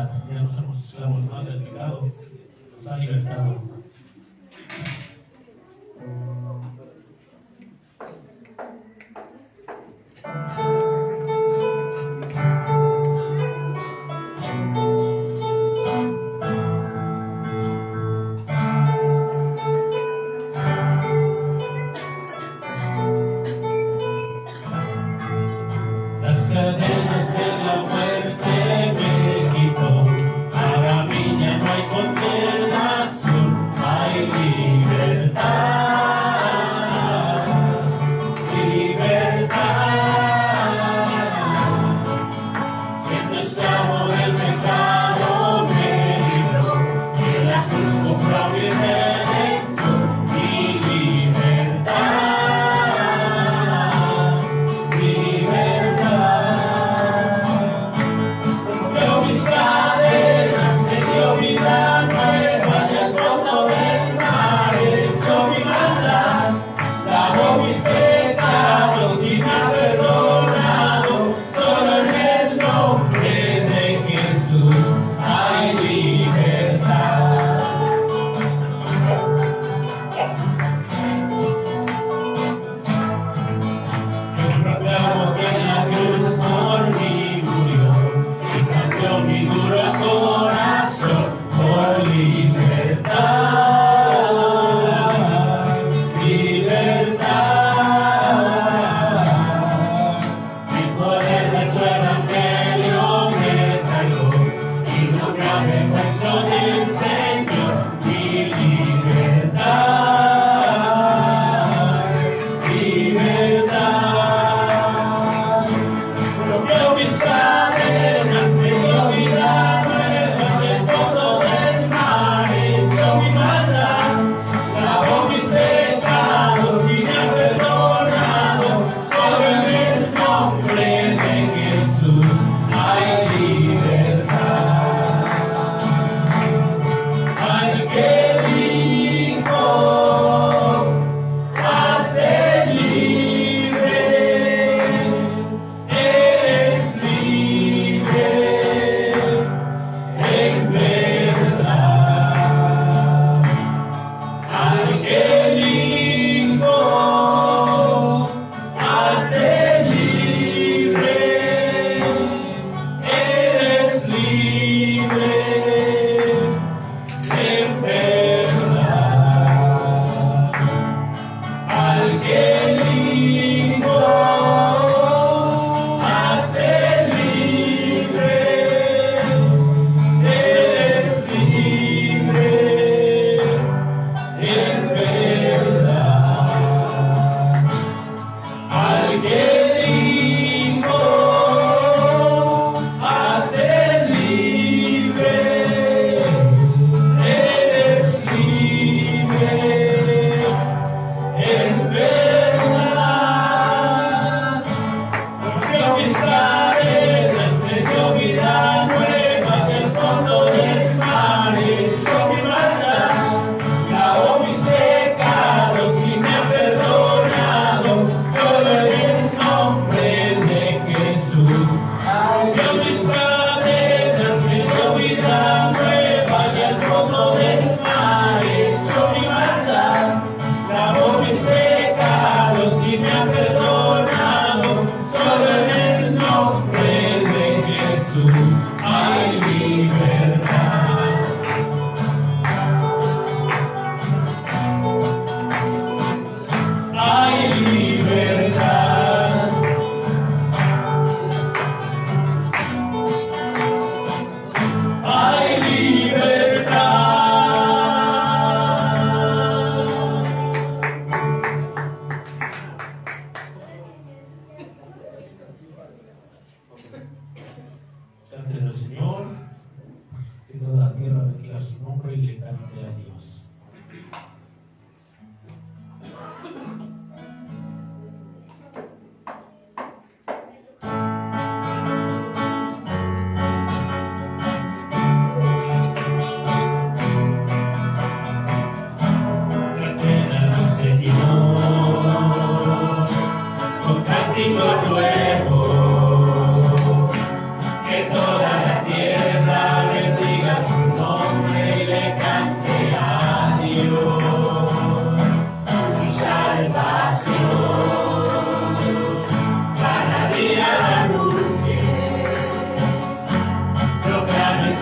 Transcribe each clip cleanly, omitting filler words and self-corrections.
libertad. Ya no somos esclavos más del pecado, nos ha libertado. Las cadenas de la muerte me quitó, para mí ya no hay condenación, hay libertad.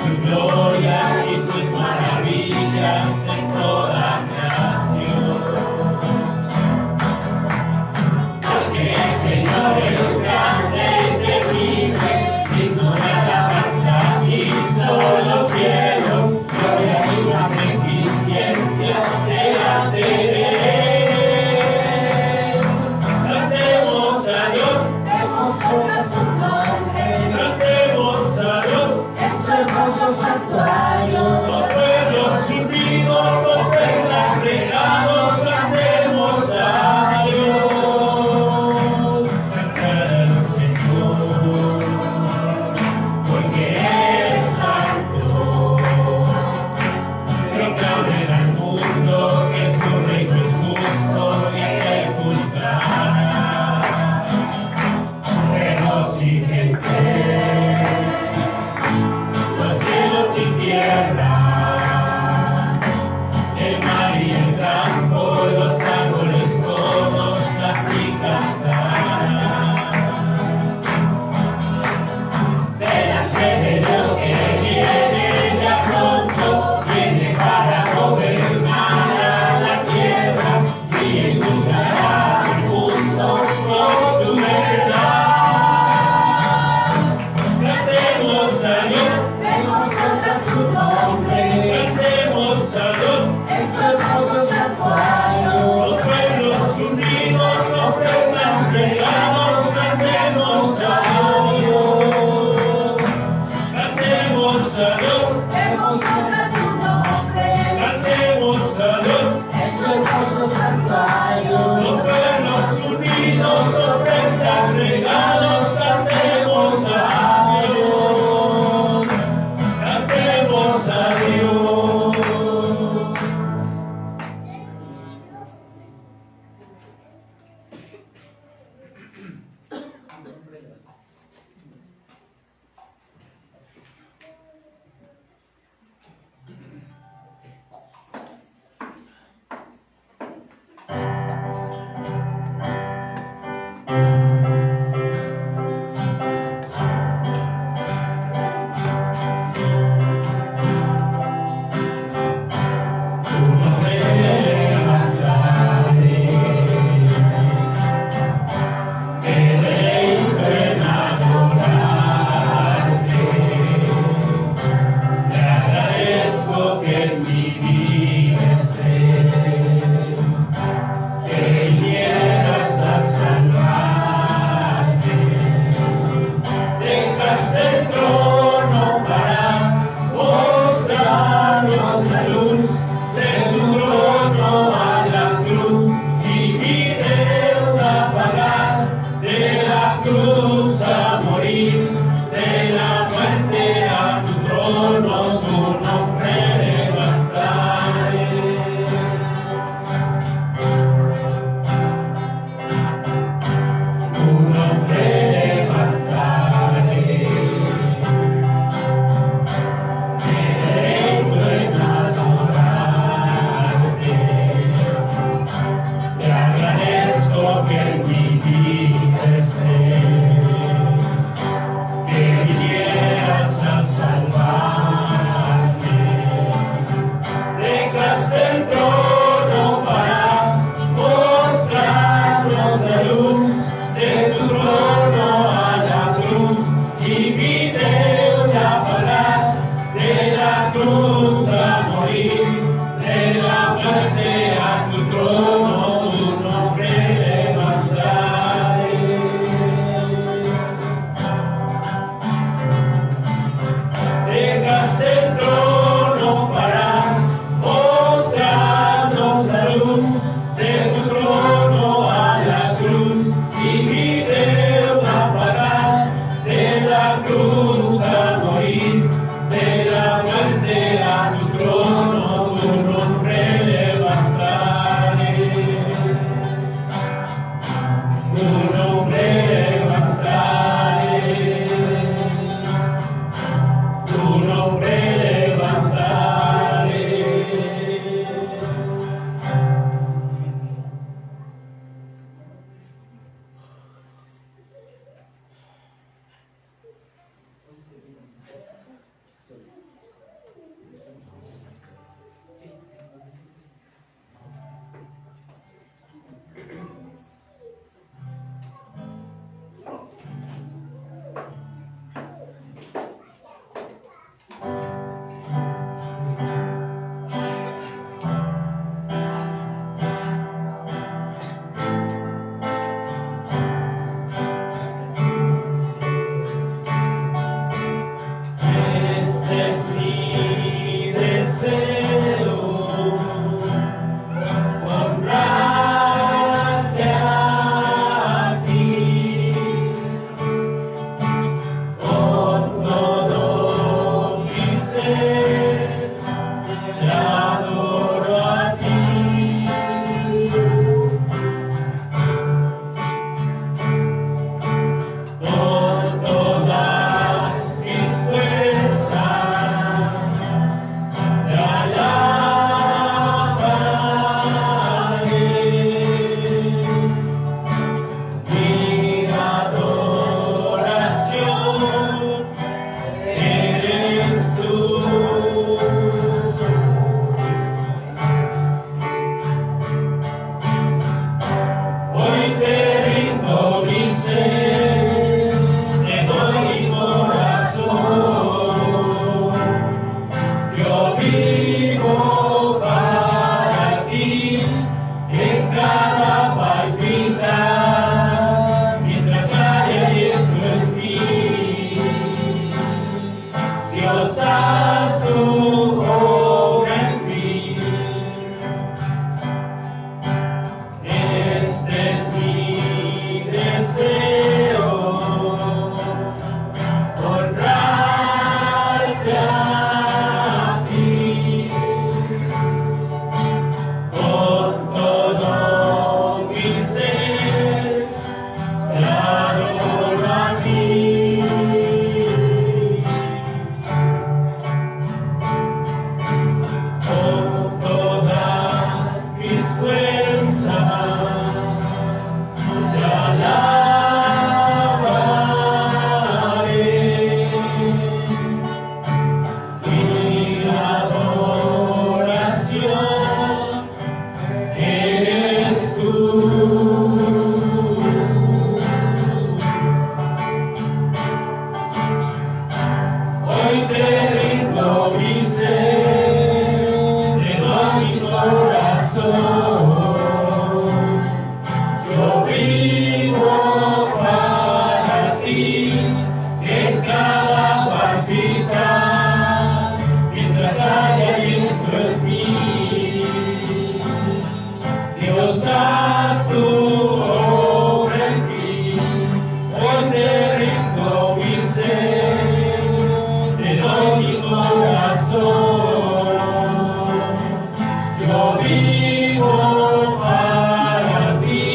su gloria y sus maravillas en toda nación. Porque el Señor es grande y temible, digno de alabanza y solo los cielos, gloria y magnificencia delante de él. Cantemos a Dios, Demos gloria a su nombre, cantemos a Dios, en su hermoso santuario. los pueblos unidos ofrendan regalos, cantemos a Dios. Cantar al Señor, porque es santo. Proclamen al mundo que su reino es justo y Él juzgará. Regocíjense los cielos y tierra, el mar y el campo, los árboles todos así cantarán. Delante de Dios que viene ya pronto, viene para gobernar a la tierra y juzgará al mundo con su verdad. Cantemos a Dios, Demos gloria a su nombre, cantemos a Dios, en su hermoso santuario. los pueblos unidos ofrendan regalos, cantemos a Dios. Cantemos a Dios, Demos gloria a su nombre, cantemos a Dios, en su hermoso santuario. los pueblos unidos ofrendan regalos, cantemos a Dios. Cantemos a Dios. Tu nombre levantaré, que deleito en adorarte. Te agradezco que en mi vida estés, que vinieras a salvarte. Dejaste el trono para mostrarnos la luz de tu trono a la cruz y mi deuda pagar, de la cruz a morir, de la muerte a tu trono, tu nombre levantaré. Tu nombre levantaré, que deleito en adorarte. Te agradezco que en mi vida estés, que vinieras a salvarme. Dejaste el trono para mostrarnos la luz de tu trono a la cruz y mi deuda pagar, de la cruz a morir, de la muerte a tu trono, tu nombre levantaré. Dejaste el trono para mostrarnos la luz de tu trono a la cruz y mi deuda pagar, de la cruz a morir, de la muerte a tu trono, tu nombre levantaré. Tu nombre levantaré. Tu nombre levantaré. te adoro a ti. Con todas mis fuerzas te alabaré. Mi adoración eres tú. Hoy te rindo mi ser, te doy mi corazón. Yo vivo para ti en cada palpitar, mientras haya aliento en mí. Dios, haz tu obra en mí. Este es mi deseo, honrarte a ti. Con todo mi ser, te adoro a ti. Con todas mis fuerzas, te alabaré. Mi adoración eres tú. Hoy te rindo mi ser, te doy mi corazón. Yo vivo para ti en cada palpitar, mientras haya aliento en mí. Dios, haz tu obra en mí. Hoy te rindo mi ser, te doy mi corazón. Yo vivo para ti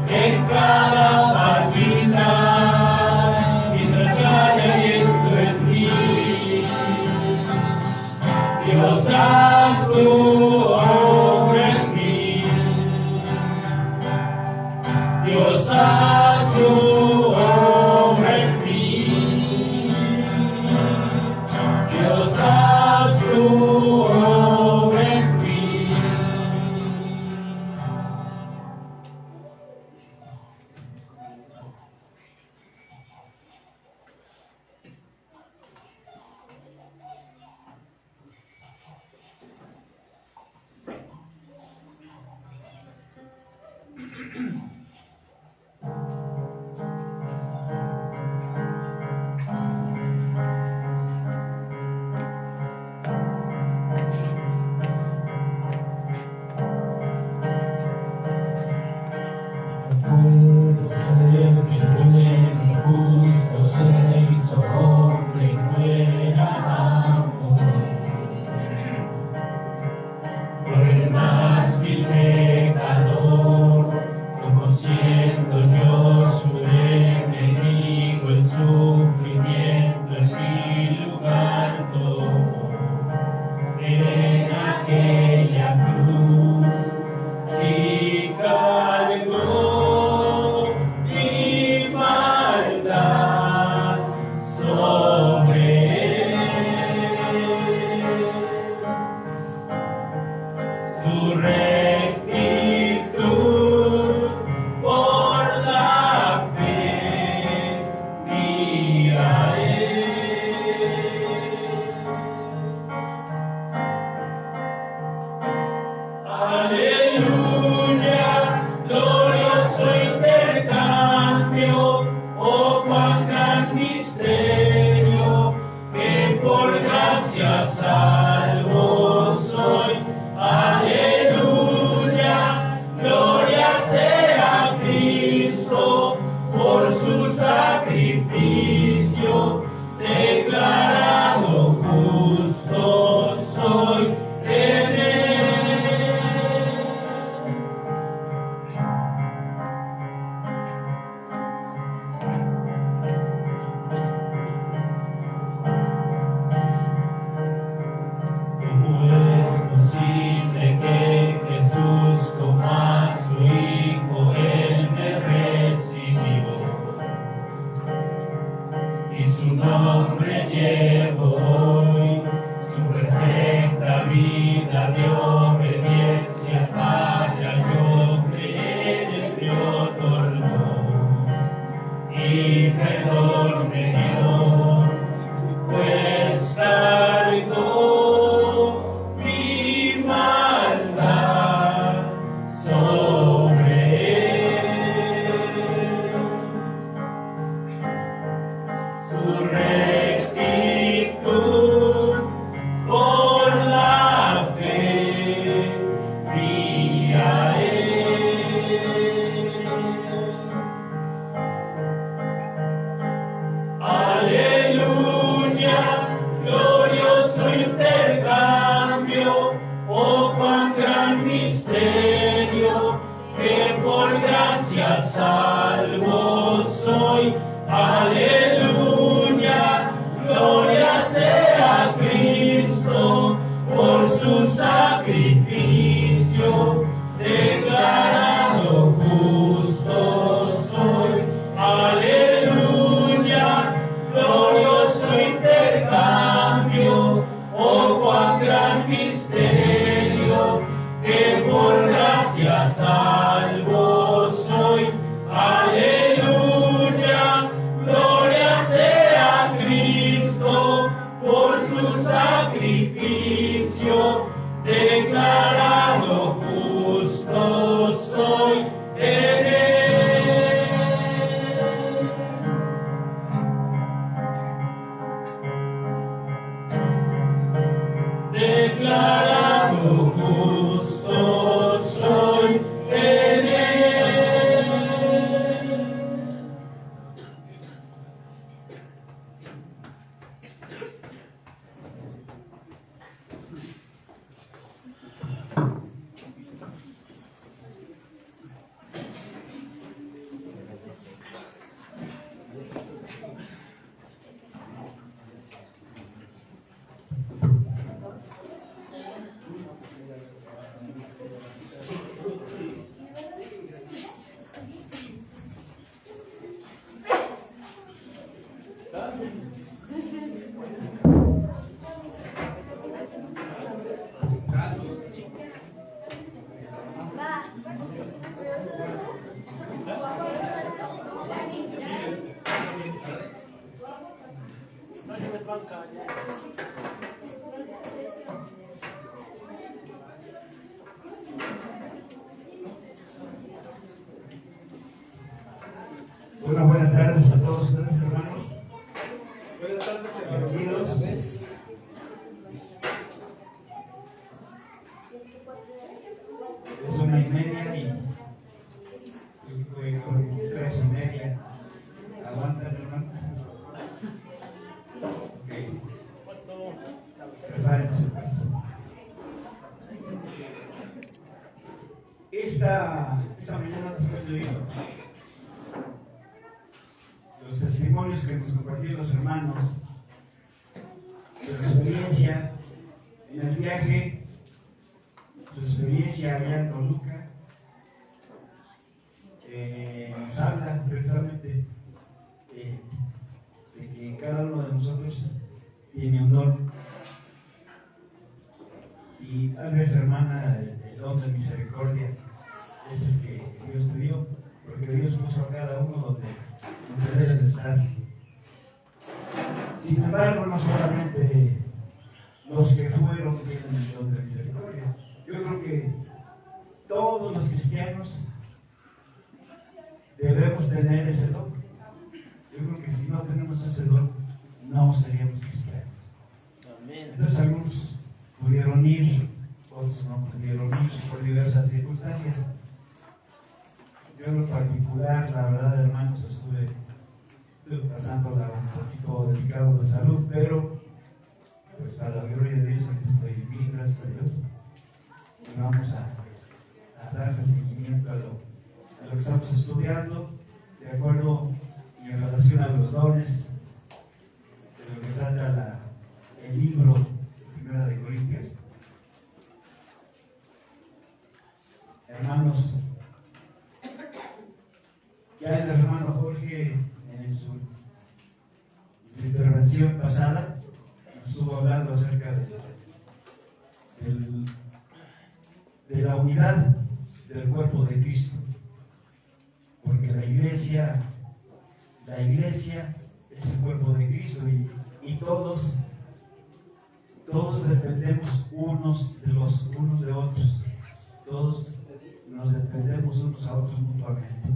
en cada palpitar, mientras haya aliento en mí. Dios, haz tu obra en mí. Dios, haz tu obra en mí. Dios, haz tu obra en mí. Puede ser que el buen y justo se hizo hombre y fuera amor. Por el más vil pecador, como declarado justo soy en Él. Bueno, buenas tardes a todos ustedes, hermanos. Buenas tardes, Bienvenidos. Es 1:30 y fue con 3:30. Aguantan, hermano. Ok. Prepárense, pues. Esta mañana después de los testimonios que nos compartieron los hermanos, su experiencia en el viaje, su experiencia allá en Toluca, nos habla precisamente de que cada uno de nosotros tiene un don. Y tal vez, hermana, el don de misericordia es el que Dios te dio, porque Dios puso a cada uno donde debe de estar. Sin embargo, no solamente los que fueron tienen el don de misericordia. Yo creo que todos los cristianos debemos tener ese don. Yo creo que si no tenemos ese don, no seríamos cristianos. Entonces algunos pudieron ir, otros no pudieron ir por diversas circunstancias. Yo en lo particular, la verdad, hermanos, estuve pasándola un poquito delicado de salud, pero pues para la gloria de Dios aquí estoy bien, gracias a Dios. Y vamos a darle seguimiento a lo que estamos estudiando, de acuerdo y en relación a los dones, de lo que trata el libro de 1 de Corintios. Hermanos, ya el hermano Jorge en su intervención pasada nos estuvo hablando acerca de la unidad del cuerpo de Cristo, porque la iglesia es el cuerpo de Cristo y todos dependemos unos de otros, todos nos dependemos unos a otros mutuamente.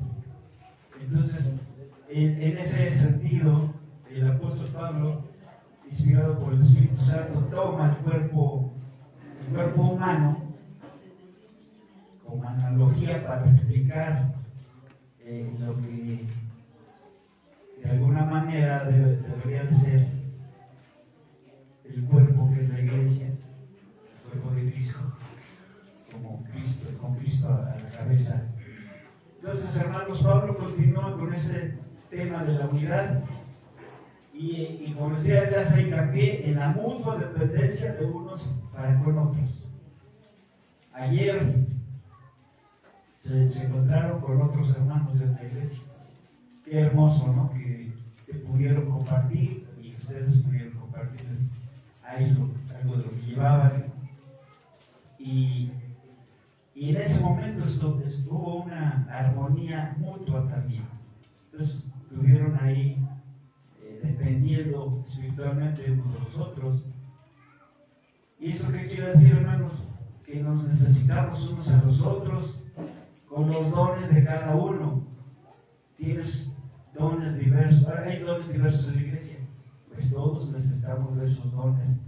Entonces, en ese sentido, el apóstol Pablo, inspirado por el Espíritu Santo, toma el cuerpo humano como analogía para explicar lo que de alguna manera debería de ser el cuerpo que es la iglesia, el cuerpo de Cristo, con Cristo a la cabeza. Entonces, hermanos, Pablo continúa con ese tema de la unidad y como decía, él hace hincapié en la mutua dependencia de unos para con otros. Ayer se encontraron con otros hermanos de la iglesia. Qué hermoso, ¿no? Que pudieron compartir y ustedes pudieron compartirles algo de lo que llevaban. Y en ese momento hubo una armonía mutua también. Entonces estuvieron ahí dependiendo espiritualmente unos de los otros. ¿Y eso qué quiere decir, hermanos? Que nos necesitamos unos a los otros con los dones de cada uno. Tienes dones diversos, hay dones diversos en la iglesia, pues todos necesitamos de esos dones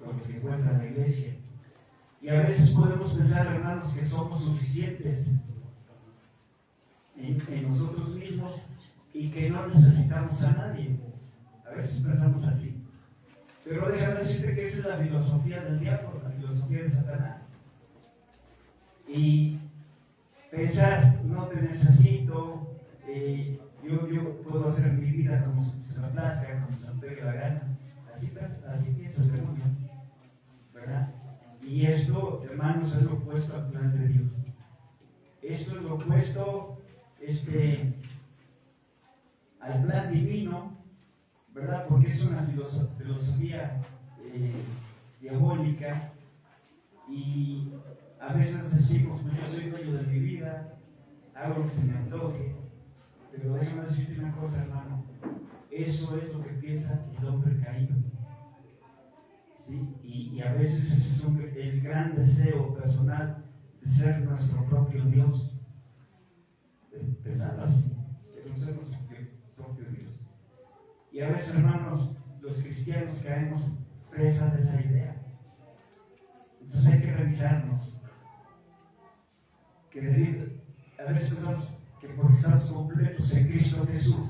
con los que encuentra la iglesia. Y a veces podemos pensar, hermanos, que somos suficientes en nosotros mismos y que no necesitamos a nadie. A veces pensamos así. Pero déjame decirte que esa es la filosofía del diablo, la filosofía de Satanás. Y pensar, no te necesito, yo puedo hacer mi vida como se me plazca, como se me pegue la gana. Así piensa el demonio, ¿verdad? Y esto, hermanos, es lo opuesto al plan de Dios. Esto es lo opuesto al plan divino, ¿verdad? Porque es una filosofía diabólica y a veces decimos, pues yo soy dueño de mi vida, hago lo que se me antoje, pero déjame decirte una cosa, hermano, eso es lo que piensa el hombre caído. ¿Sí? Y a veces ese es el gran deseo personal de ser nuestro propio Dios. Pensando así, de ser nuestro propio Dios. Y a veces, hermanos, los cristianos caemos presa de esa idea. Entonces hay que revisarnos. A veces pensamos que porque estamos completos en Cristo Jesús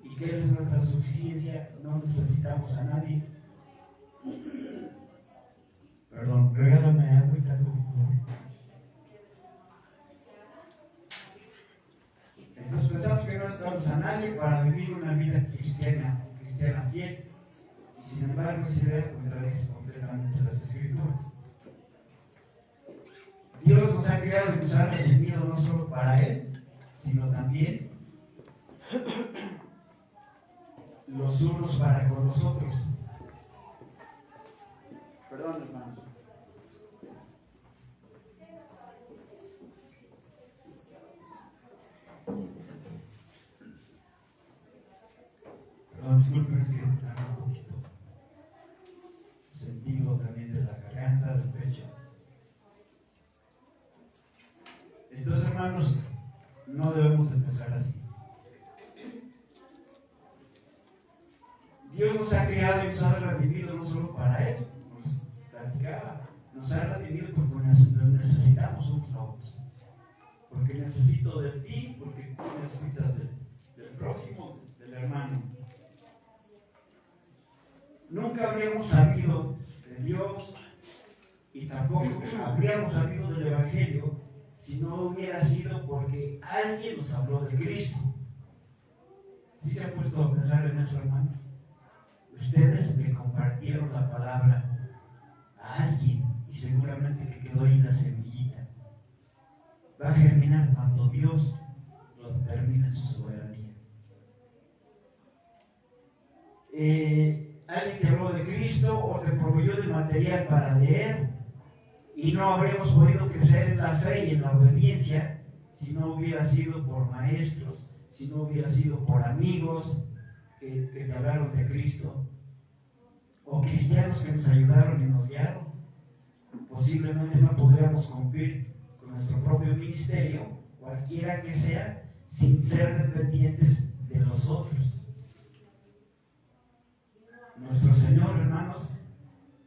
y que Él es nuestra suficiencia, no necesitamos a nadie. Perdón, regálame agüita, por favor. Entonces pensamos que no necesitamos a nadie para vivir una vida cristiana fiel, y sin embargo esa idea contradice completamente las Escrituras. Dios nos ha creado y nos ha redimido no solo para Él, sino también los unos para con los otros. Perdón, hermanos. Perdón, disculpen, es que tengo un poquito sentido también de la garganta, del pecho. Entonces, hermanos, no debemos de pensar así. Dios nos ha creado y nos ha redimido no solo para Él, nos ha redimido porque nos necesitamos unos a otros. Porque necesito de ti, porque tú necesitas del prójimo, del hermano. Nunca habríamos sabido de Dios y tampoco habríamos sabido del Evangelio si no hubiera sido porque alguien nos habló de Cristo. ¿Sí se han puesto a pensar en eso, hermanos? Ustedes le compartieron la palabra a alguien y seguramente que quedó ahí la semillita. Va a germinar cuando Dios lo determine en su soberanía. Alguien te habló de Cristo o te proveyó de material para leer y no habríamos podido crecer en la fe y en la obediencia si no hubiera sido por maestros, si no hubiera sido por amigos que te hablaron de Cristo o cristianos que nos ayudaron y nos guiaron. Posiblemente no podríamos cumplir con nuestro propio ministerio, cualquiera que sea, sin ser dependientes de los otros. Nuestro Señor, hermanos,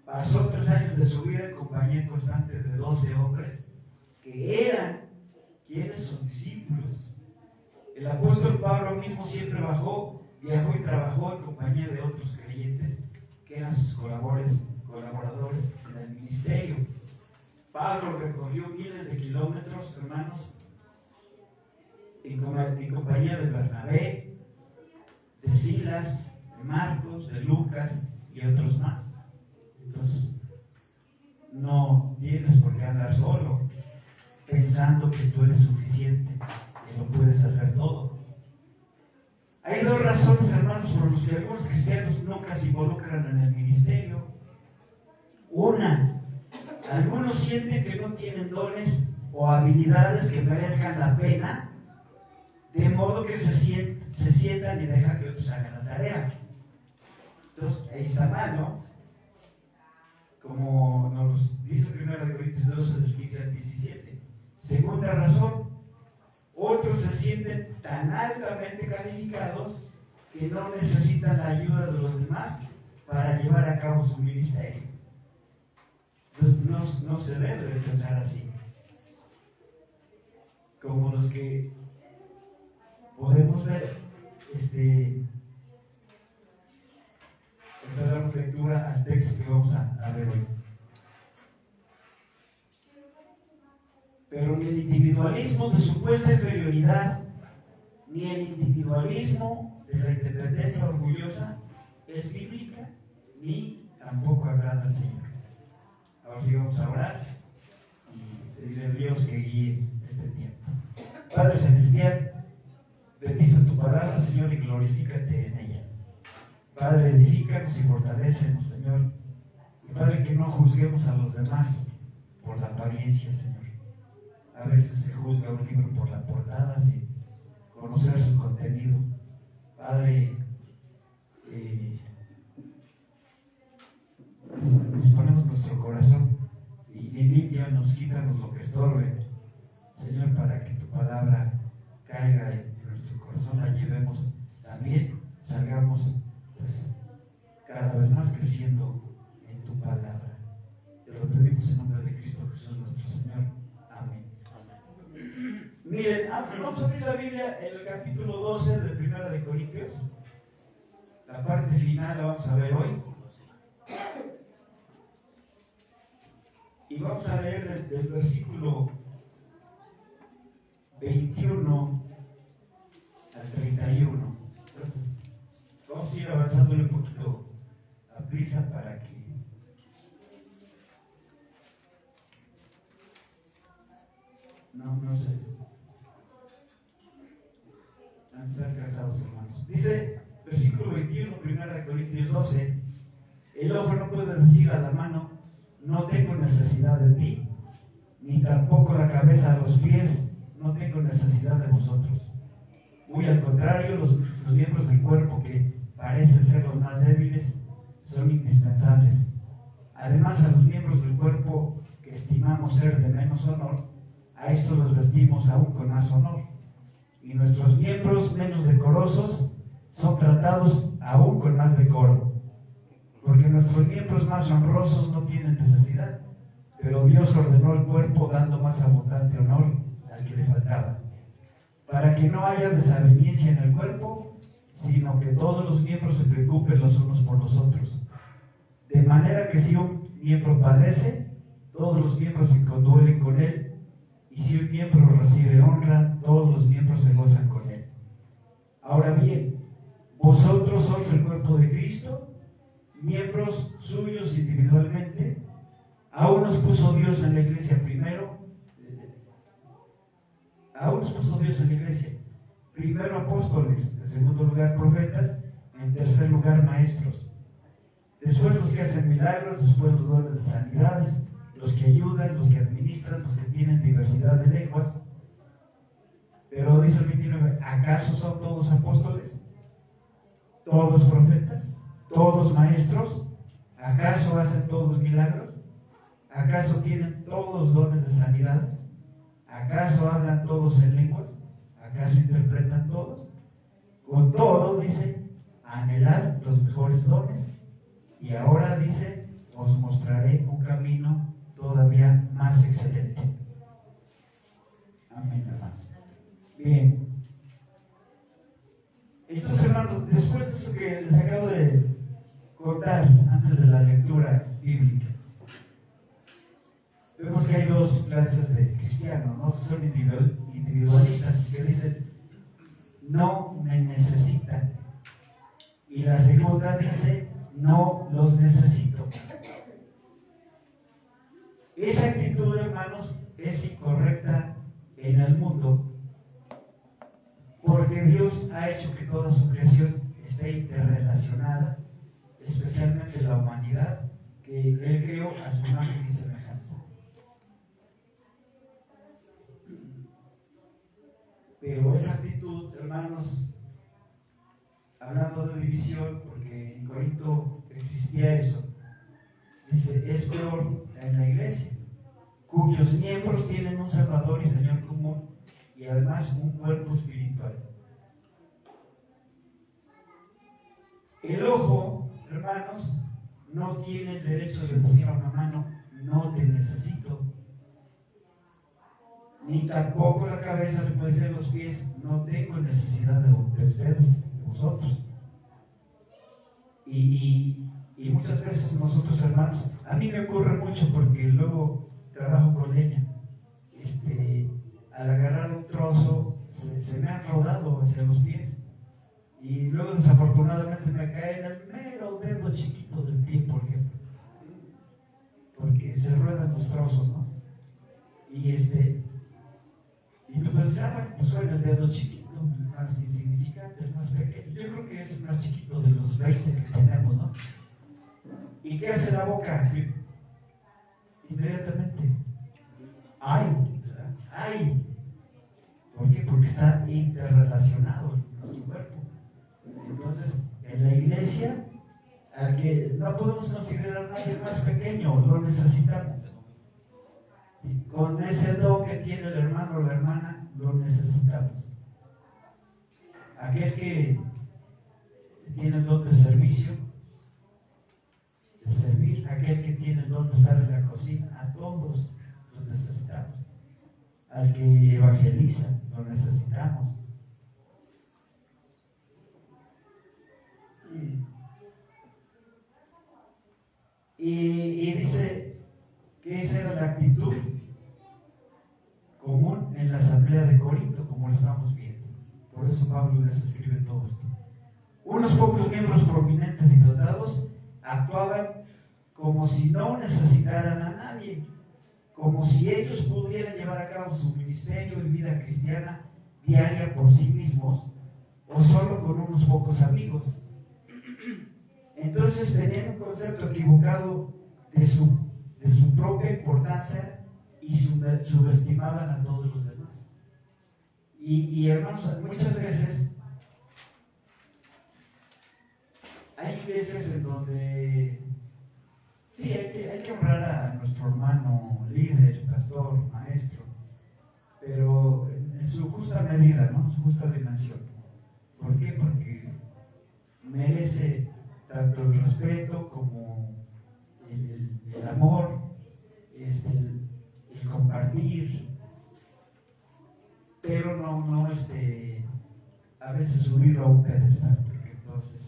pasó 3 años de su vida en compañía constante de 12 hombres que eran quienes sus discípulos. El apóstol Pablo mismo siempre viajó y trabajó en compañía de otros creyentes que eran sus colaboradores en el ministerio. Pablo recorrió miles de kilómetros, hermanos, en compañía de Bernabé, de Silas, de Marcos, de Lucas y otros más. Entonces, no tienes por qué andar solo, pensando que tú eres suficiente, que lo puedes hacer todo. Hay 2 razones, hermanos, por las que algunos cristianos nunca se involucran en el ministerio. Una, algunos sienten que no tienen dones o habilidades que merezcan la pena, de modo que se sientan y dejan que otros hagan la tarea. Entonces, ahí está mal, ¿no? Como nos dice 1 Corintios 12, del 15 al 17. Segunda razón, otros se sienten tan altamente calificados que no necesitan la ayuda de los demás para llevar a cabo su ministerio. no se debe de pensar así. Como los que podemos ver, damos lectura al texto que vamos a ver hoy. Pero ni el individualismo de supuesta inferioridad, ni el individualismo de la independencia orgullosa es bíblica, ni tampoco agrada al Señor. Ahora sí vamos a orar y pedirle a Dios que guíe este tiempo. Padre Celestial, bendice tu palabra, Señor, y glorifícate en ella. Padre, edifícanos y fortalécenos, Señor. Y Padre, que no juzguemos a los demás por la apariencia, Señor. A veces se juzga un libro por la portada sin conocer su contenido. Padre, disponemos nuestro corazón y límpianos, quítanos lo que estorbe, Señor, para que tu palabra caiga en nuestro corazón, la llevemos también, salgamos pues cada vez más creciendo en tu palabra. Te lo pedimos en nombre de Cristo Jesús nuestro Señor. Amén. Miren, vamos a abrir la Biblia en el capítulo 12 de 1 de Corintios. La parte final la vamos a ver hoy. Y vamos a leer del versículo 21 al 31. Entonces, vamos a ir avanzándole un poquito a prisa para que no se han de estar cansados, hermanos. Dice, versículo 21, 1 Corintios 12: el ojo no puede decir a la mano, no tengo necesidad de ti, ni tampoco la cabeza a los pies, no tengo necesidad de vosotros. Muy al contrario, los miembros del cuerpo que parecen ser los más débiles son indispensables. Además, a los miembros del cuerpo que estimamos ser de menos honor, a estos los vestimos aún con más honor. Y nuestros miembros menos decorosos son tratados aún con más decoro. Porque nuestros miembros más honrosos no tienen necesidad, pero Dios ordenó el cuerpo dando más abundante honor al que le faltaba, para que no haya desaveniencia en el cuerpo, sino que todos los miembros se preocupen los unos por los otros. De manera que si un miembro padece, todos los miembros se conduelen con él, y si un miembro recibe honra, todos los miembros se gozan con él. Ahora bien, vosotros sois el cuerpo de Cristo, miembros suyos individualmente. Aún nos puso Dios en la iglesia primero apóstoles, en segundo lugar profetas, en tercer lugar maestros, después los que hacen milagros, después los dones de sanidades, los que ayudan, los que administran, los que tienen diversidad de lenguas. Pero dice el 29, ¿acaso son todos apóstoles? ¿Todos profetas? ¿Todos maestros? ¿Acaso hacen todos milagros? ¿Acaso tienen todos dones de sanidades? ¿Acaso hablan todos en lenguas? ¿Acaso interpretan todos? Con todo, dice, anhelad los mejores dones. Y ahora dice, os mostraré un camino todavía más excelente. Amén, hermanos. Bien. Entonces, hermanos, después de eso que les acabo de contar antes de la lectura bíblica, vemos que hay dos clases de cristianos, ¿no? Son individualistas que dicen, no me necesitan. Y la segunda dice, no los necesito. Esa actitud, hermanos, es incorrecta en el mundo, porque Dios ha hecho que toda su creación esté interrelacionada, especialmente la humanidad, que Él creó a su imagen y semejanza. Pero esa actitud, hermanos, hablando de división, porque en Corinto existía eso, dice, es peor en la iglesia, cuyos miembros tienen un Salvador y Señor común, y además un cuerpo espiritual. El ojo, hermanos, no tiene el derecho de decir a una mano, no te necesito. Ni tampoco la cabeza le puede decir a los pies, no tengo necesidad de ustedes, de vosotros. Y muchas veces nosotros, hermanos, a mí me ocurre mucho porque luego trabajo con ella. Al agarrar un trozo, se me han rodado hacia los pies. Y luego desafortunadamente me cae en el mero dedo chiquito del pie, por ejemplo. Porque se ruedan los trozos, ¿no? Y pues ya pues suena el dedo chiquito, el más insignificante, el más pequeño. Yo creo que es el más chiquito de los 20 que tenemos, ¿no? ¿Y qué hace la boca? Inmediatamente. ¡Ay! ¡Ay! ¿Por qué? Porque está interrelacionado nuestro cuerpo. Entonces, en la iglesia, al que no podemos considerar a nadie más pequeño, lo necesitamos. Y con ese don que tiene el hermano o la hermana, lo necesitamos. Aquel que tiene el don de servicio, de servir, aquel que tiene el don de estar en la cocina, a todos los necesitamos. Al que evangeliza, lo necesitamos. Y dice que esa era la actitud común en la asamblea de Corinto, como lo estamos viendo. Por eso Pablo les escribe todo esto. Unos pocos miembros prominentes y dotados actuaban como si no necesitaran a nadie, como si ellos pudieran llevar a cabo su ministerio y vida cristiana diaria por sí mismos o solo con unos pocos amigos. Entonces tenían un concepto equivocado de su propia importancia y subestimaban a todos los demás. Y hermanos, muchas veces hay iglesias en donde sí, hay que honrar a nuestro hermano líder, pastor, maestro, pero en su justa medida, ¿no? Su justa dimensión. ¿Por qué? Porque merece tanto el respeto como el amor, el compartir, pero no a veces subirlo a un pedestal, porque entonces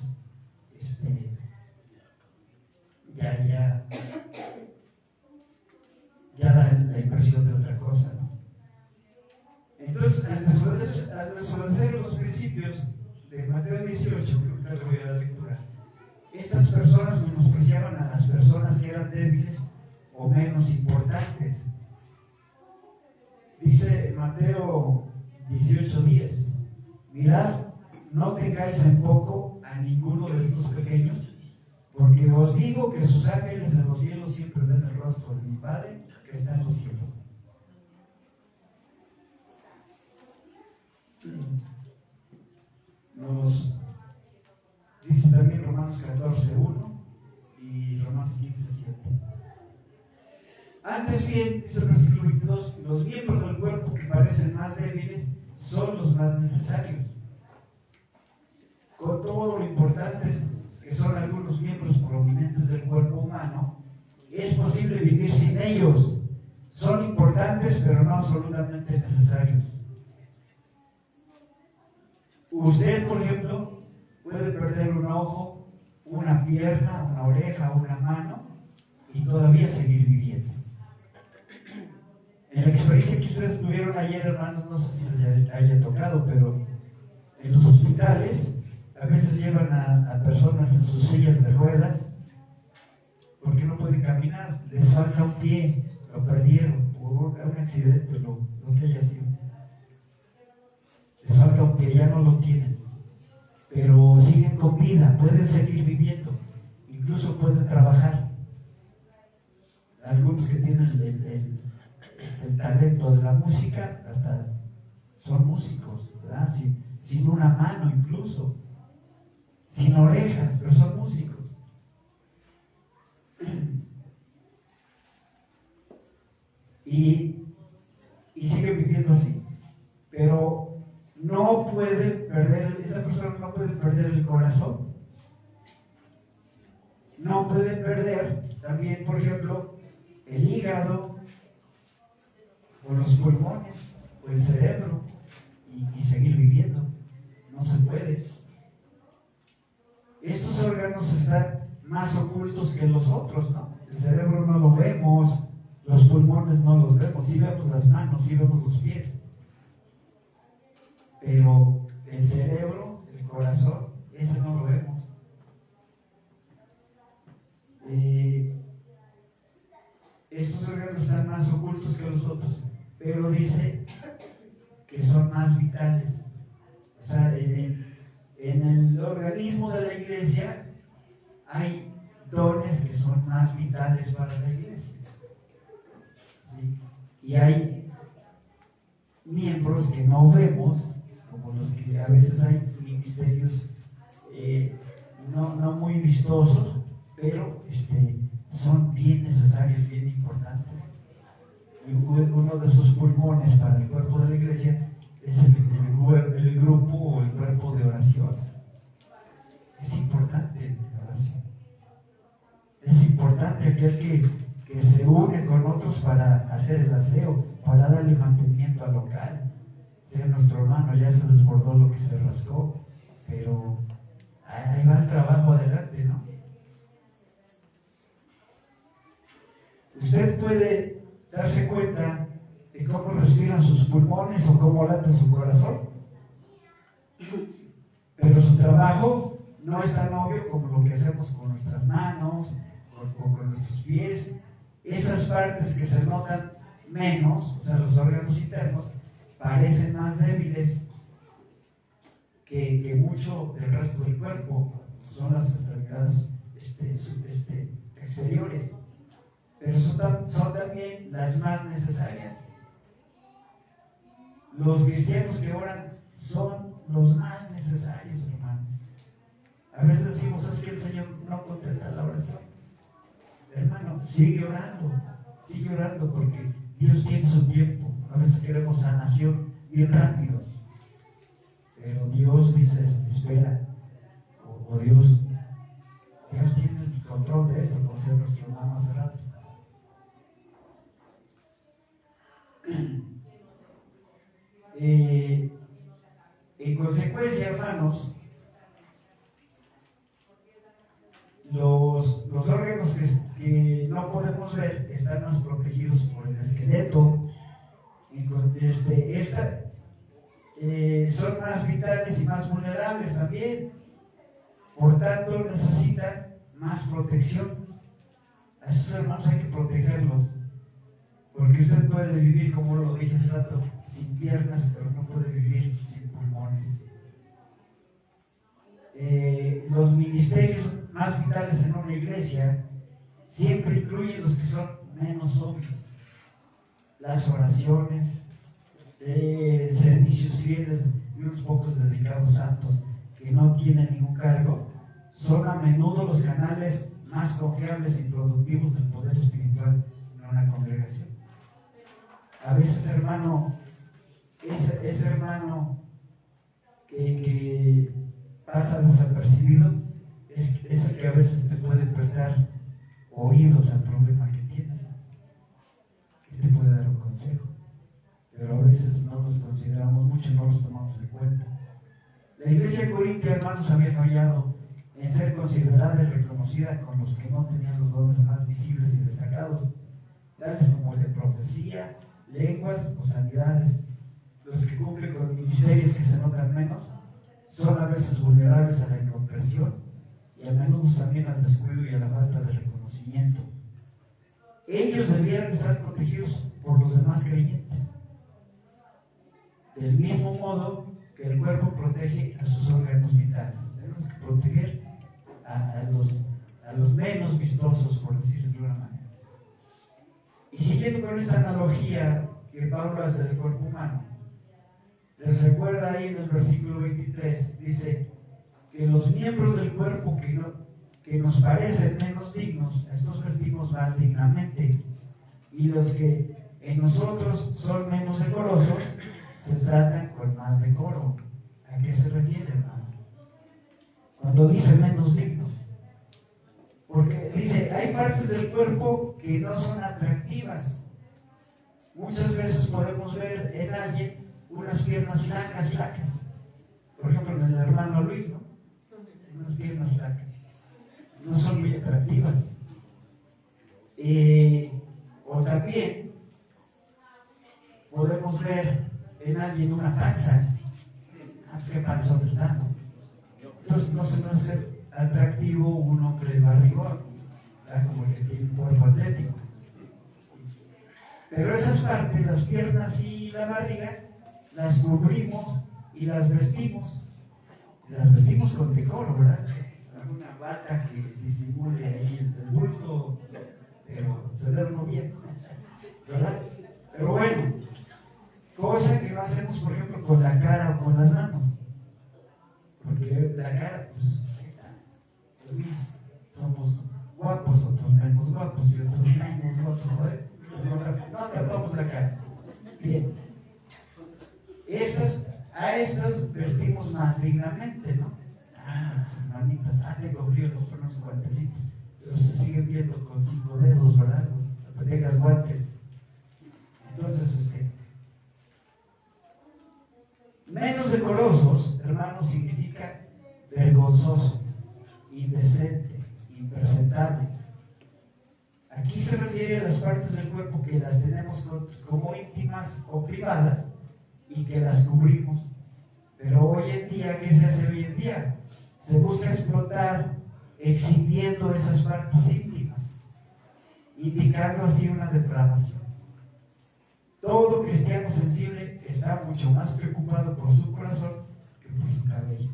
ya da la impresión de otra cosa, ¿no? Entonces, al desobedecer los principios de Mateo 18, que ahorita le voy a dar lectura, estas personas menospreciaban a las personas que eran débiles o menos importantes. Dice Mateo 18:10, mirad, no tengáis en poco a ninguno de estos pequeños, porque os digo que sus ángeles en los cielos siempre ven el rostro de mi Padre que está en los cielos. Nos dice también Romanos 14:1 y Romanos 15:7. Antes bien, dice el versículo 22, los miembros del cuerpo que parecen más débiles son los más necesarios. Con todo lo importantes que son algunos miembros prominentes del cuerpo humano, es posible vivir sin ellos. Son importantes, pero no absolutamente necesarios. Usted, por ejemplo, puede perder un ojo, una pierna, una oreja, una mano y todavía seguir viviendo. En la experiencia que ustedes tuvieron ayer, hermanos, no sé si les haya tocado, pero en los hospitales a veces llevan a personas en sus sillas de ruedas porque no pueden caminar, les falta un pie, lo perdieron por un accidente, lo que haya sido. Les falta un pie, ya no lo tienen, pero siguen con vida, pueden seguir viviendo, incluso pueden trabajar. Algunos que tienen el talento de la música, hasta son músicos, ¿verdad? Sin una mano incluso, sin orejas, pero son músicos. Y siguen viviendo así, pero no puede perder, esa persona no puede perder el corazón, no puede perder también, por ejemplo, el hígado, o los pulmones, o el cerebro, y seguir viviendo. No se puede. Estos órganos están más ocultos que los otros, ¿no? El cerebro no lo vemos, los pulmones no los vemos, sí vemos las manos, sí vemos los pies. Pero el cerebro, el corazón, ese no lo vemos. Estos órganos están más ocultos que los otros, pero dice que son más vitales. O sea, en el organismo de la iglesia hay dones que son más vitales para la iglesia. ¿Sí? Y hay miembros que no vemos, como los que a veces hay ministerios no muy vistosos, pero son bien necesarios, bien importantes. Y uno de esos pulmones para el cuerpo de la iglesia es el grupo o el cuerpo de oración. Es importante la oración. Es importante aquel que se une con otros para hacer el aseo, para darle mantenimiento al local. Sea nuestro hermano, ya se desbordó lo que se rascó, pero ahí va el trabajo adelante, ¿no? Usted puede darse cuenta de cómo respiran sus pulmones o cómo late su corazón, pero su trabajo no es tan obvio como lo que hacemos con nuestras manos o con nuestros pies. Esas partes que se notan menos, o sea, los órganos internos, parecen más débiles que mucho del resto del cuerpo. Son las extremidades exteriores, pero son también las más necesarias. Los cristianos que oran son los más necesarios, hermanos. A veces decimos, es que el Señor no contesta la oración. Hermano, sigue orando porque Dios tiene su tiempo. A veces queremos sanación bien rápido, pero Dios dice, espera, o Dios tiene el control de eso, como decía nuestro hermano hace rato. En consecuencia, hermanos, los órganos que no podemos ver están más protegidos por el esqueleto, son más vitales y más vulnerables también, por tanto necesitan más protección. A esos hermanos hay que protegerlos, porque usted puede vivir, como lo dije hace rato, sin piernas, pero no puede vivir sin pulmones. Los ministerios más vitales en una iglesia siempre incluyen los que son menos obvios. Las oraciones, servicios fieles y unos pocos dedicados santos que no tienen ningún cargo, son a menudo los canales más confiables y productivos del poder espiritual en una congregación. A veces, hermano, ese hermano que pasa desapercibido es el que a veces te puede prestar oídos al problema que tienes, que te puede dar un consejo, pero a veces no los consideramos mucho, no los tomamos en cuenta. La iglesia de Corintia, hermanos, había fallado en ser considerada y reconocida con los que no tenían los dones más visibles y destacados, tales como el de profecía, lenguas o sanidades. Los que cumplen con ministerios que se notan menos son a veces vulnerables a la incomprensión y a menudo también al descuido y a la falta de reconocimiento. Ellos debían estar protegidos por los demás creyentes, del mismo modo que el cuerpo protege a sus órganos vitales. Tenemos que proteger a los menos vistosos, por decirlo de una manera. Y siguiendo con esta analogía que Pablo hace del cuerpo humano, les recuerda ahí en el versículo 23, dice que los miembros del cuerpo que nos parecen menos dignos, estos vestimos más dignamente, y los que en nosotros son menos decorosos, se tratan con más decoro. ¿A qué se refiere, hermano? Cuando dice menos dignos, Porque dice, hay partes del cuerpo que no son atractivas. Muchas veces podemos ver en alguien unas piernas flacas. Por ejemplo, en el hermano Luis, ¿no? Unas piernas flacas. No son muy atractivas. O también podemos ver en alguien una panza. ¿Qué panzón está? Entonces no se va a hacer atractivo un hombre barrigón, como el que tiene un cuerpo atlético. Pero esas partes, las piernas y la barriga, las cubrimos y las vestimos. Las vestimos con decoro, ¿verdad? Una bata que disimule ahí el bulto, pero se ve uno bien, ¿verdad? Pero bueno, cosa que no hacemos, por ejemplo, con la cara o con las manos. Porque la cara, pues, ahí está. Somos guapos, otros menos guapos y otros menos guapos, ¿no? No tratamos la cara. Bien. A estas vestimos más dignamente, ¿no? Sus manitas, tengo frío, no con unos guantecitos. Pero se siguen viendo con 5 dedos, ¿verdad? Los pequeños guantes. Entonces, menos decorosos, hermanos, significa vergonzoso, indecente, impresentable. Aquí se refiere a las partes del cuerpo que las tenemos como íntimas o privadas y que las cubrimos. Pero hoy en día, ¿qué se hace hoy en día? Se busca explotar exhibiendo esas partes íntimas, indicando así una depravación. Todo cristiano sensible está mucho más preocupado por su corazón que por su cabello.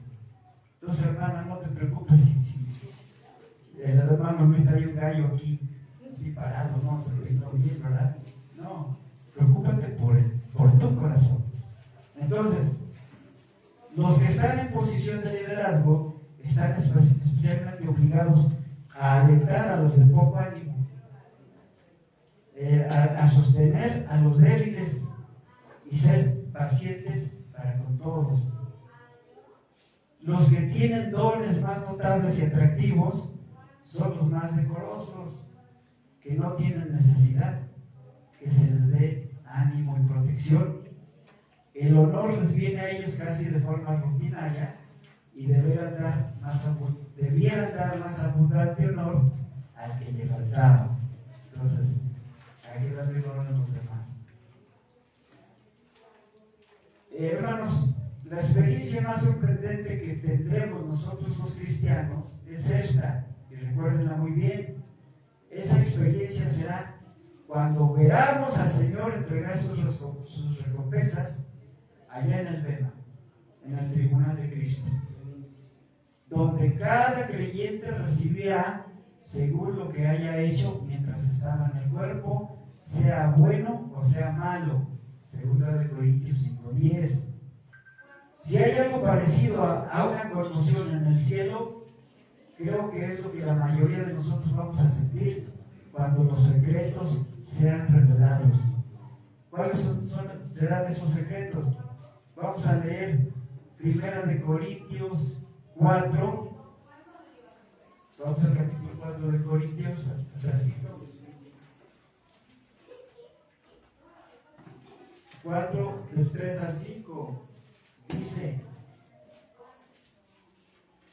Entonces, hermana, no te preocupes si el hermano Luis trae un gallo aquí, así parado, no se lo hizo bien, ¿verdad? No, preocúpate por tu corazón. Entonces, los que están en posición de liderazgo están especialmente obligados a alentar a los de poco ánimo, a sostener a los débiles y ser pacientes para con todos. Los que tienen dones más notables y atractivos son los más decorosos, que no tienen necesidad que se les dé ánimo y protección. El honor les viene a ellos casi de forma rutinaria y debieran dar más abundante honor al que le faltaba. Entonces, hay que darle honor a los demás. Hermanos, la experiencia más sorprendente que tendremos nosotros los cristianos es esta, y recuérdenla muy bien. Esa experiencia será cuando veamos al Señor entregar sus recompensas allá en el Bema, en el tribunal de Cristo, donde cada creyente recibirá según lo que haya hecho mientras estaba en el cuerpo, sea bueno o sea malo. 2 Corintios 5:10. Si hay algo parecido a una conmoción en el cielo, creo que es lo que la mayoría de nosotros vamos a sentir cuando los secretos sean revelados. ¿Cuáles serán esos secretos? Vamos a leer 1 Corintios 4. Vamos al capítulo 4 de Corintios, atrásito. 4, del 3 al 5. Dice: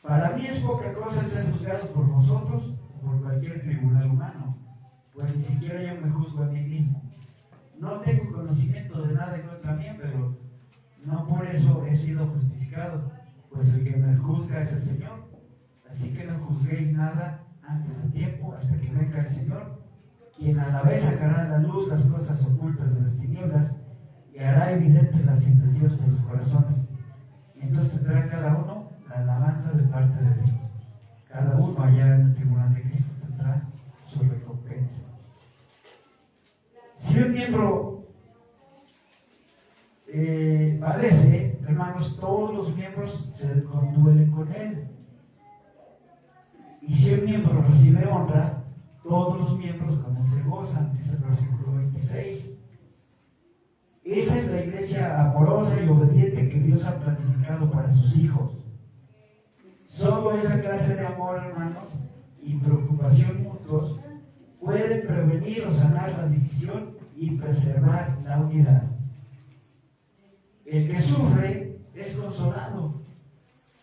para mí es poca cosa ser juzgado por vosotros o por cualquier tribunal humano, pues ni siquiera yo me juzgo a mí mismo. No tengo conocimiento de nada en contra mía, pero no por eso he sido justificado, pues el que me juzga es el Señor. Así que no juzguéis nada antes de tiempo, hasta que venga el Señor, quien a la vez sacará a la luz las cosas ocultas de las tinieblas y hará evidentes las intenciones de los corazones. Y entonces tendrá cada uno la alabanza de parte de Dios. Cada uno allá en el tribunal de Cristo tendrá su recompensa. Si un miembro padece, hermanos, todos los miembros se conduelen con él. Y si un miembro recibe honra, todos los miembros con él se gozan, dice el versículo 26. Esa es la iglesia amorosa y obediente que Dios ha planificado para sus hijos. Solo esa clase de amor, hermanos, y preocupación mutuos pueden prevenir o sanar la división y preservar la unidad. El que sufre es consolado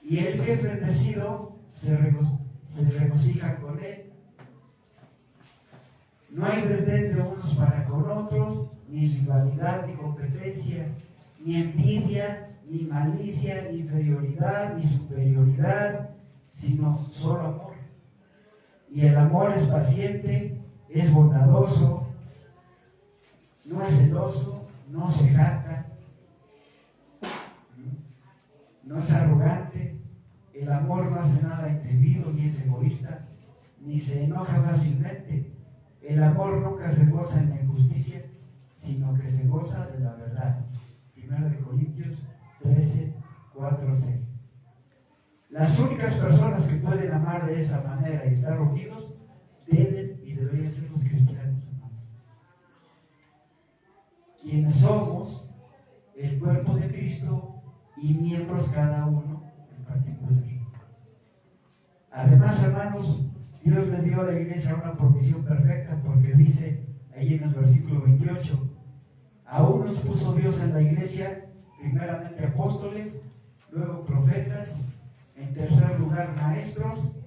y el que es bendecido se regocija con él. No hay desdén de unos para con otros, ni rivalidad, ni competencia, ni envidia, ni malicia, ni inferioridad, ni superioridad, sino solo amor. Y el amor es paciente, es bondadoso, no es celoso, no se jacta, no es arrogante. El amor no hace nada indebido, ni es egoísta, ni se enoja fácilmente. El amor nunca se goza en la injusticia, sino que se goza de la verdad. 1 Corintios 13, 4, 6. Las únicas personas que pueden amar de esa manera y estar unidos deben y deberían ser los cristianos, hermanos. Quienes somos el cuerpo de Cristo y miembros cada uno en particular. Además, hermanos, Dios le dio a la iglesia una provisión perfecta, porque dice ahí en el versículo 28, a unos puso Dios en la iglesia, primeramente apóstoles, luego profetas, en tercer lugar maestros,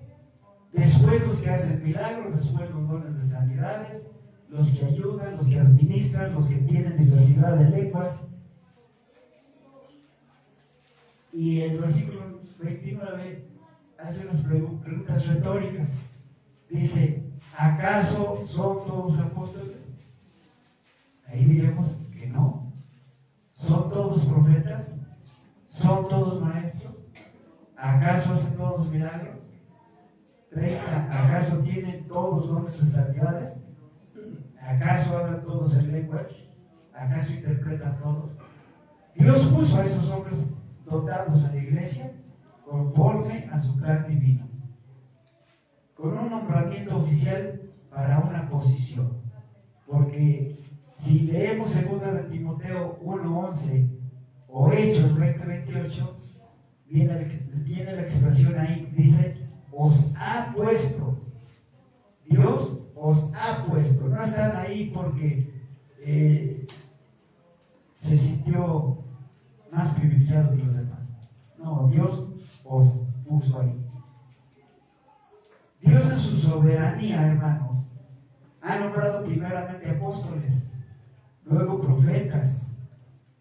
después los que hacen milagros, después los dones de sanidades, los que ayudan, los que administran, los que tienen diversidad de lenguas. Y el versículo 29 hace unas preguntas retóricas. Dice, ¿acaso son todos apóstoles? Ahí diremos que no. ¿Son todos profetas? ¿Son todos maestros? ¿Acaso hacen todos milagros? ¿Acaso tienen todos dones de sanidades? ¿Acaso hablan todos en lenguas? ¿Acaso interpretan todos? Dios puso a esos hombres dotados en la iglesia conforme a su plan divino, con un nombramiento oficial para una posición. Porque si leemos 2 de Timoteo 1:11 o Hechos 20:28, viene la expresión ahí, dice, os ha puesto. Dios os ha puesto. No están ahí porque se sintió más privilegiado que los demás. No, Dios os puso ahí. Dios en su soberanía, hermanos, ha nombrado primeramente apóstoles, luego profetas,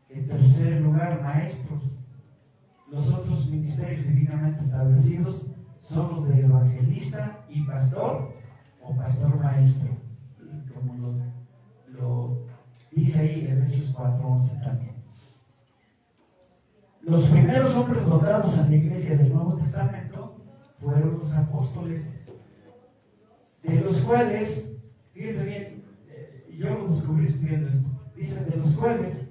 en tercer lugar maestros. Los otros ministerios divinamente establecidos son los de evangelista y pastor o pastor maestro, como lo dice ahí en Efesios 4:11 también. Los primeros hombres dotados en la iglesia del Nuevo Testamento fueron los apóstoles, de los cuales, fíjense bien, yo lo descubrí estudiando esto, dice, de los cuales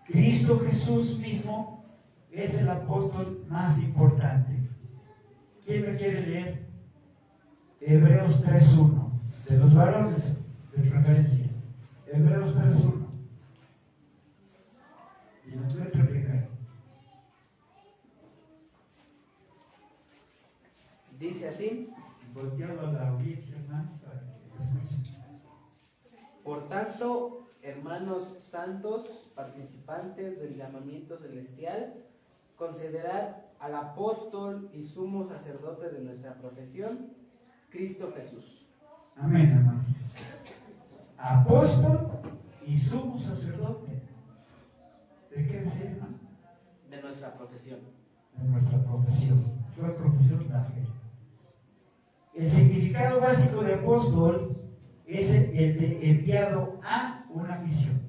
Cristo Jesús mismo es el apóstol más importante. ¿Quién me quiere leer? Hebreos 3:1, de los varones de preferencia. Hebreos 3:1. Y lo voy a explicar. Dice así: Volteando a la audiencia, hermano, para que escuchen. Por tanto, hermanos santos, participantes del llamamiento celestial, considerad al apóstol y sumo sacerdote de nuestra profesión, Cristo Jesús. Amén, hermanos. Apóstol y sumo sacerdote. ¿De qué decía, hermano? De nuestra profesión. De nuestra profesión. ¿Cuál profesión? La fe. El significado básico de apóstol es el de enviado a una misión.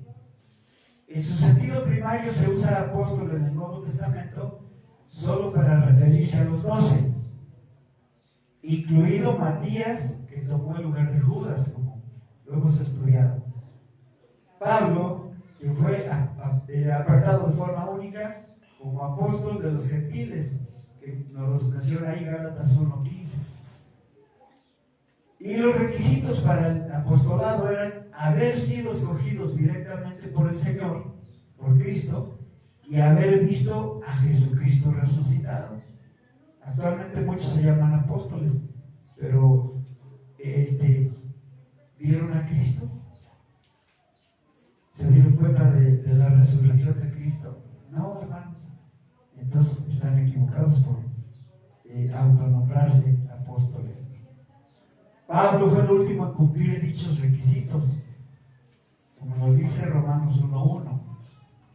En su sentido primario se usa apóstol en el Nuevo Testamento solo para referirse a los 12, incluido Matías, que tomó el lugar de Judas, como lo hemos estudiado. Pablo, que fue apartado de forma única como apóstol de los gentiles, que nos los menciona ahí Gálatas 1:15. Y los requisitos para el apostolado eran haber sido escogidos directamente por el Señor, por Cristo, y haber visto a Jesucristo resucitado. Actualmente muchos se llaman apóstoles, pero vieron a Cristo, se dieron cuenta de la resurrección de Cristo. No, hermanos, entonces están equivocados por autonombrarse apóstoles. Pablo fue el último en cumplir dichos requisitos, como lo dice Romanos 1:1.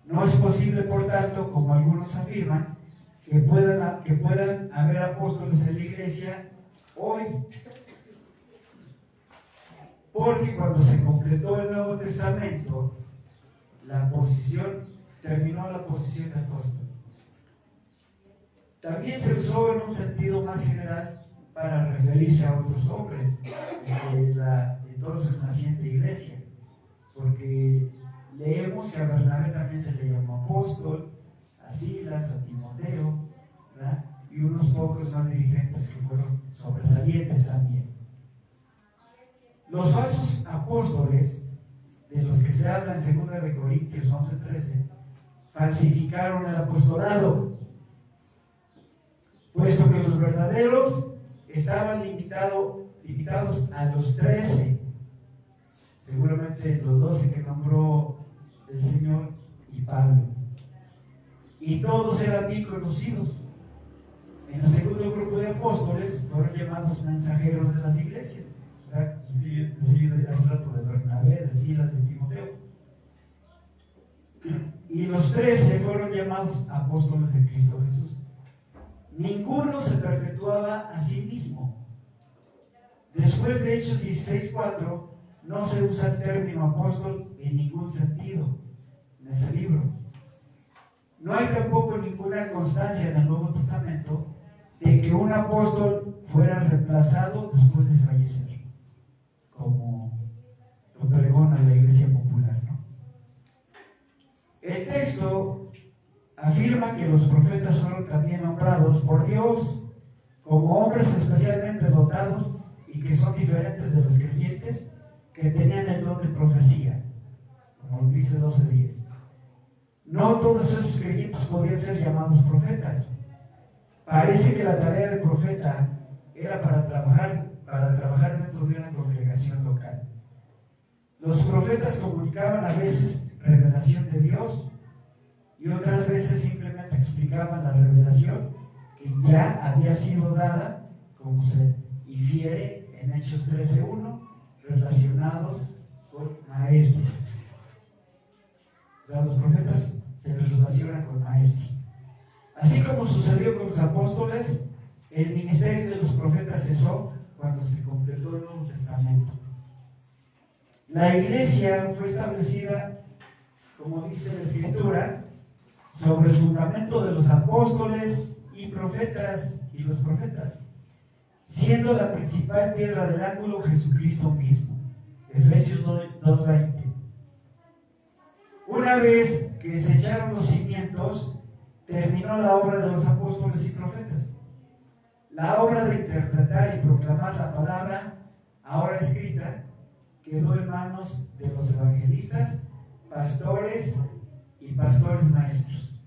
No es posible, por tanto, como algunos afirman, que puedan haber apóstoles en la iglesia hoy, porque cuando se completó el Nuevo Testamento, terminó la posición de apóstol. También se usó en un sentido más general para referirse a otros hombres de la entonces naciente iglesia, porque leemos que a Bernabé también se le llamó apóstol, a Silas, a Timoteo, ¿verdad? Y unos pocos más dirigentes que fueron sobresalientes también. Los falsos apóstoles, de los que se habla en 2 de Corintios 11:13, falsificaron el apostolado, puesto que los verdaderos estaban limitados a los 13, seguramente los 12 que nombró el Señor y Pablo, y todos eran bien conocidos. En el segundo grupo de apóstoles fueron llamados mensajeros de las iglesias. Hace rato de Bernabé, de Silas, de Timoteo. Y los 13 fueron llamados apóstoles de Cristo Jesús. Ninguno se perpetuaba a sí mismo. Después de Hechos 16:4, no se usa el término apóstol en ningún sentido en ese libro. No hay tampoco ninguna constancia en el Nuevo Testamento de que un apóstol fuera reemplazado después de fallecer, como lo pregona la Iglesia Popular, ¿no? El texto afirma que los profetas fueron también nombrados por Dios como hombres especialmente dotados y que son diferentes de los creyentes que tenían el don de profecía, como dice 12:10. No todos esos creyentes podían ser llamados profetas. Parece que la tarea del profeta era para trabajar dentro de una congregación local. Los profetas comunicaban a veces revelación de Dios y otras veces simplemente explicaban la revelación que ya había sido dada, como se infiere en Hechos 13:1, relacionados con maestros. O sea, los profetas se les relacionan con maestros. Así como sucedió con los apóstoles, el ministerio de los profetas cesó cuando se completó el Nuevo Testamento. La iglesia fue establecida, como dice la Escritura, sobre el fundamento de los apóstoles y los profetas, siendo la principal piedra del ángulo Jesucristo mismo. Efesios 2:20. Una vez que se echaron los cimientos, terminó la obra de los apóstoles y profetas. La obra de interpretar y proclamar la palabra, ahora escrita, quedó en manos de los evangelistas, pastores y pastores maestros.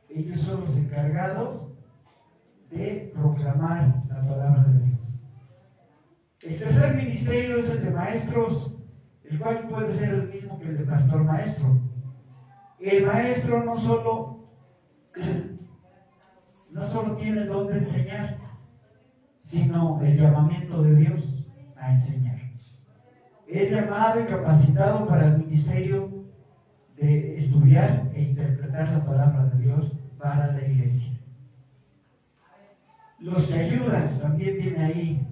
Ellos son los encargados de proclamar la palabra de Dios. El tercer ministerio es el de maestros, el cual puede ser el mismo que el de pastor maestro. El maestro no solo tiene el don de enseñar, sino el llamamiento de Dios a enseñar. Es llamado y capacitado para el ministerio de estudiar e interpretar la palabra de Dios para la iglesia. Los que ayudan, también viene ahí.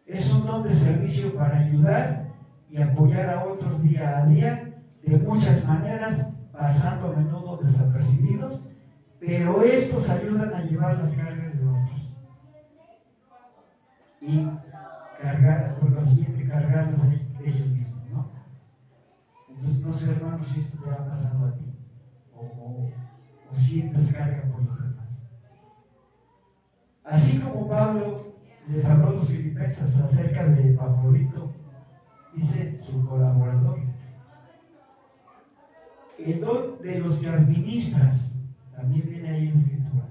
Es un don de servicio para ayudar y apoyar a otros día a día, de muchas maneras, pasando a menudo desapercibidos, pero estos ayudan a llevar las cargas de otros y por lo siguiente, cargarlos de ellos mismos, ¿no? Entonces, no sé, hermanos, si esto te ha pasado a ti o sientes carga por los demás. Así como Pablo les habló a los filipenses acerca de Epafrodito, dice su colaborador, el don de los que administran, también viene ahí en la Escritura,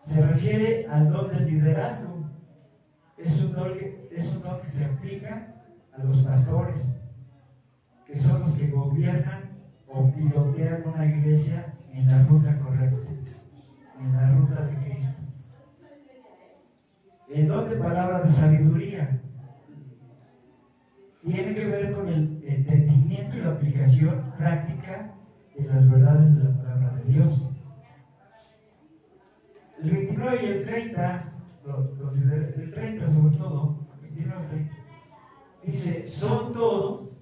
se refiere al don del liderazgo, es un don que se aplica a los pastores, que son los que gobiernan o pilotean una iglesia en la ruta correcta, en la ruta de Cristo. El don de palabra de sabiduría tiene que ver con el entendimiento y la aplicación práctica de las verdades de la palabra de Dios. El 29 y el 30, el 30 sobre todo, 29 y 30, dice, son todos.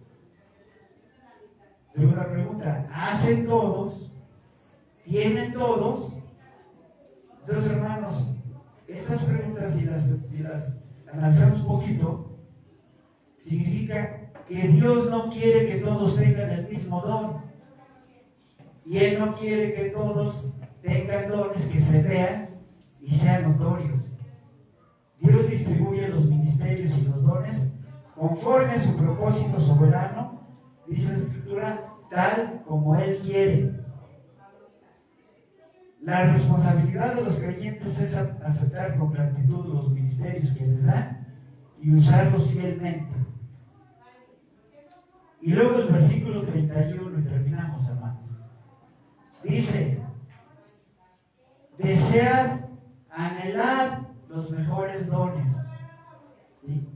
Segunda pregunta, ¿hacen todos? ¿Tienen todos? Entonces, hermanos, estas preguntas, si las analizamos un poquito, significa que Dios no quiere que todos tengan el mismo don. Y Él no quiere que todos tengan dones que se vean y sean notorios. Dios distribuye los ministerios y los dones conforme a su propósito soberano, dice la Escritura, tal como Él quiere. La responsabilidad de los creyentes es aceptar con gratitud los ministerios que les dan y usarlos fielmente. Y luego el versículo 31, y terminamos, hermanos. Dice, desead, anhelad los mejores dones. ¿Sí?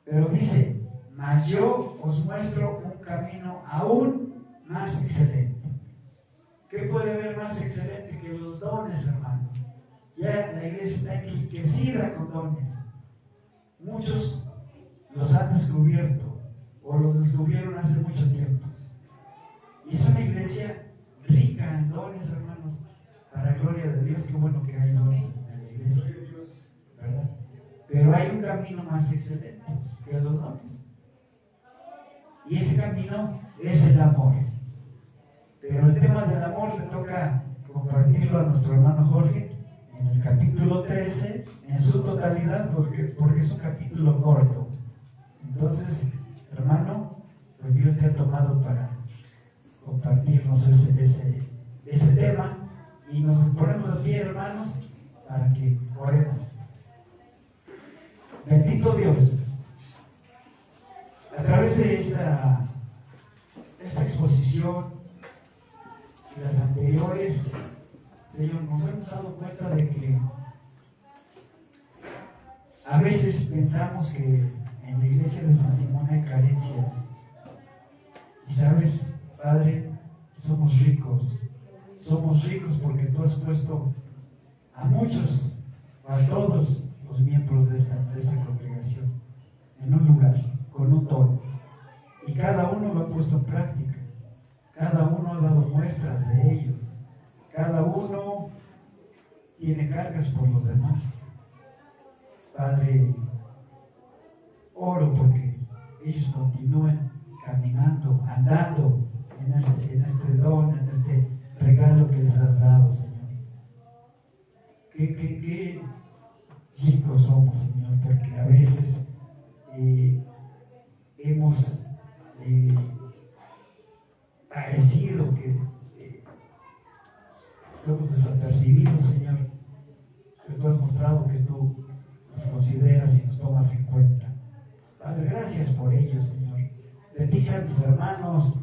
Pero dice, mas yo os muestro un camino aún más excelente. ¿Qué puede haber más excelente que los dones, hermanos? Ya la iglesia está enriquecida con dones. Muchos los han descubierto o los descubrieron hace mucho tiempo. Y es una iglesia rica en dones, hermanos, para la gloria de Dios. Qué bueno que hay dones en la iglesia, ¿verdad? Pero hay un camino más excelente que los dones. Y ese camino es el amor. Pero el tema del amor le toca compartirlo a nuestro hermano Jorge en el capítulo 13, en su totalidad, porque es un capítulo corto. Entonces, hermano, pues Dios te ha tomado para compartirnos ese tema, y nos ponemos de pie, hermanos, para que oremos. Bendito Dios, a través de esta exposición y las anteriores, Señor, nos hemos dado cuenta de que a veces pensamos que en la iglesia de San Simón hay carencias. Y sabes, Padre, somos ricos porque tú has puesto a muchos, a todos los miembros de esta congregación en un lugar, con un don. Y cada uno lo ha puesto en práctica. Cada uno ha dado muestras de ello. Cada uno tiene cargas por los demás. Padre, oro porque ellos continúen caminando, andando en este don, en este regalo que les has dado, Señor. Qué ricos somos, Señor, porque a veces hemos parecido que somos desapercibidos, Señor, pero tú has mostrado que tú nos consideras y nos tomas en cuenta. Padre, gracias por ello, Señor. Bendice a mis hermanos,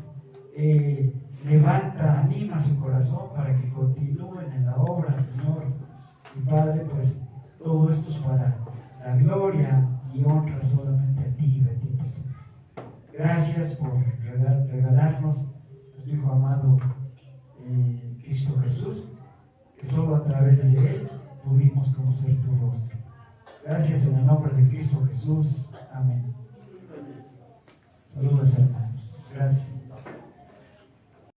levanta, anima su corazón para que continúen en la obra, Señor. Y Padre, pues todo esto es para la gloria y honra solamente a ti, bendito Señor. Gracias por regalarnos a tu Hijo amado, Cristo Jesús, que solo a través de Él pudimos conocer tu rostro. Gracias en el nombre de Cristo Jesús. Amén. Saludos, hermanos.